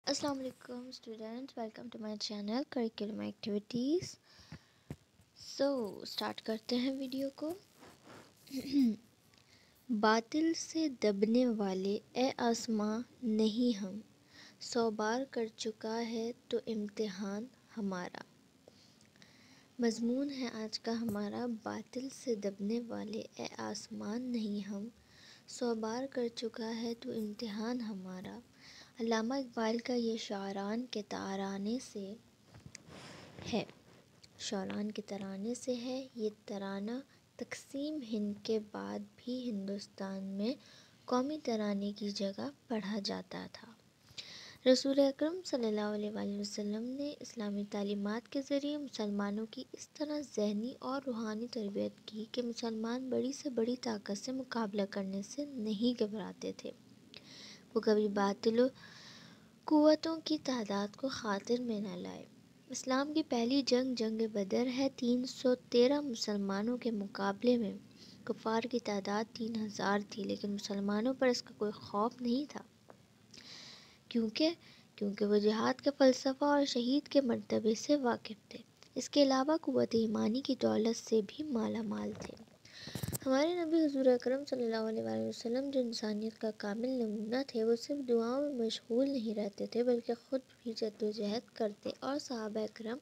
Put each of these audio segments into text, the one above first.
السلام علیکم students, welcome to my channel curriculum activities. Start کرتے ہیں ویڈیو کو۔ باطل سے دبنے والے اے آسماں نہیں ہم، 100 بار کر چکا ہے تو امتحان ہمارا۔ مضمون ہے آج کا ہمارا، باطل سے دبنے والے اے آسمان نہیں ہم، 100 بار کر چکا ہے تو امتحان ہمارا۔ علامہ اقبال کا یہ شاعران کے ترانے سے ہے۔ یہ ترانہ تقسیم ہند کے بعد بھی ہندوستان میں قومی ترانے کی جگہ پڑھا جاتا تھا۔ رسول اکرم صلی اللہ علیہ وآلہ وسلم نے اسلامی تعلیمات کے ذریعے مسلمانوں کی اس طرح ذہنی اور روحانی تربیت کی کہ مسلمان بڑی سے بڑی طاقت سے مقابلہ کرنے سے نہیں گھبراتے تھے۔ وہ کبھی باطل قوتوں کی تعداد کو خاطر میں نہ لائے۔ اسلام کی پہلی جنگ بدر ہے۔ 313 مسلمانوں کے مقابلے میں کفار کی تعداد 3000 تھی، لیکن مسلمانوں پر اس کا کوئی خوف نہیں تھا، کیونکہ وہ جہاد کے فلسفہ اور شہید کے مرتبے سے واقف تھے۔ اس کے علاوہ قوت ایمانی کی دولت سے بھی مالا مال تھے۔ ہمارے نبی حضور اکرم صلی اللہ علیہ وآلہ وسلم جو انسانیت کا کامل نمونہ تھے، وہ صرف دعاؤں میں مشغول نہیں رہتے تھے بلکہ خود بھی جد و جہد کرتے، اور صحابہ اکرام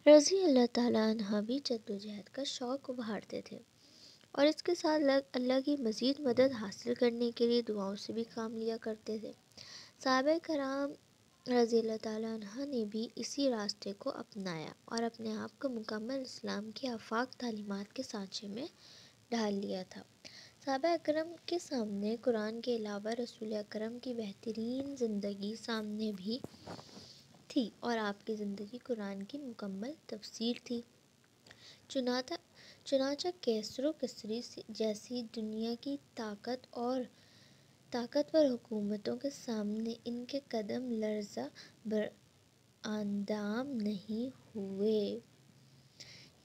رضی اللہ تعالیٰ عنہ بھی جد و جہد کا شوق ابھارتے تھے، اور اس کے ساتھ اللہ کی مزید مدد حاصل کرنے کے لیے دعاؤں سے بھی کام لیا کرتے تھے۔ صحابہ کرام رضی اللہ تعالیٰ عنہ نے بھی اسی راستے کو اپنایا اور اپنے آپ کو مکمل اسلام کی آفاق تعلیمات کے سانچے میں ڈھال لیا تھا۔ صحابہ اکرام کے سامنے قرآن کے علاوہ رسول اکرم کی بہترین زندگی سامنے بھی تھی، اور آپ کی زندگی قرآن کی مکمل تفسیر تھی۔ چنانچہ کیسر و کسری جیسی دنیا کی طاقتور حکومتوں کے سامنے ان کے قدم لرزہ براندام نہیں ہوئے،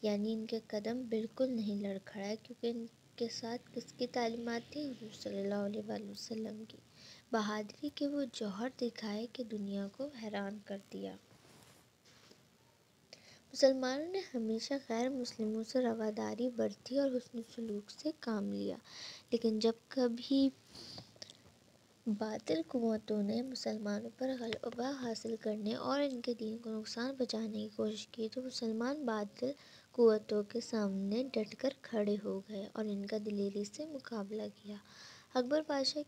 یعنی ان کے قدم بالکل نہیں لڑکھڑائے، کیونکہ ان کے ساتھ کس کی تعلیمات تھی؟ حضور صلی اللہ علیہ وآلہ وسلم کی۔ بہادری کے وہ جوہر دکھائے کہ دنیا کو حیران کر دیا۔ مسلمانوں نے ہمیشہ غیر مسلموں سے رواداری برتی اور حسن سلوک سے کام لیا، لیکن جب کبھی باطل قوتوں نے مسلمانوں پر غلبہ حاصل کرنے اور ان کے دین کو نقصان پہنچانے کی کوشش کی تو مسلمان باطل قوتوں کے سامنے ڈٹ کر کھڑے ہو گئے اور ان کا دلیری سے مقابلہ کیا۔ اکبر بادشاہ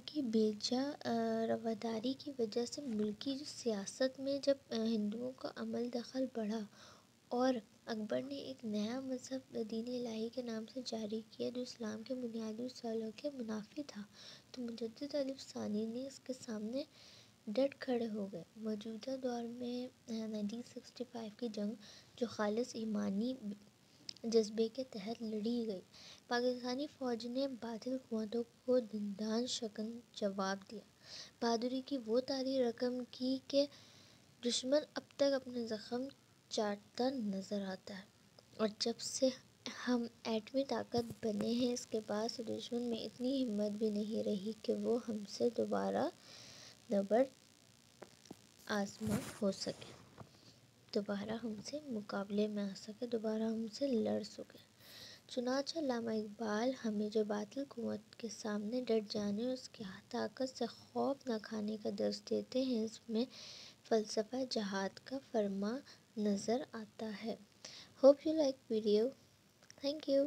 کی بیجا رواداری کی وجہ سے ملکی سیاست میں جب ہندوؤں کا عمل دخل بڑھا اور اکبر نے ایک نیا مذہب دین الہی کے نام سے جاری کیا جو اسلام کے بنیادی اصولوں کے منافی تھا، تو مجدد ایوب ثانی نے اس کے سامنے ڈٹ کھڑے ہو گئے۔ موجودہ دور میں 1965 کی جنگ، جو خالص ایمانی جذبے کے تحت لڑی گئی، پاکستانی فوج نے باطل قوتوں کو دندان شکن جواب دیا، بہادری کی وہ تاریخ رقم کی کہ دشمن اب تک اپنے زخم چاٹتا نظر آتا ہے، اور جب سے ہم ایٹمی طاقت بنے ہیں اس کے بعد سے دشمن میں اتنی ہمت بھی نہیں رہی کہ وہ ہم سے دوبارہ نبرد آزما ہو سکے، دوبارہ ہم سے مقابلے میں آ سکے، دوبارہ ہم سے لڑ سکے۔ چنانچہ علامہ اقبال ہمیں جو باطل قوت کے سامنے ڈٹ جانے اور اس کی طاقت سے خوف نہ کھانے کا درس دیتے ہیں، اس میں فلسفہ جہاد کا فرما نظر آتا ہے۔ Hope you like video. Thank you.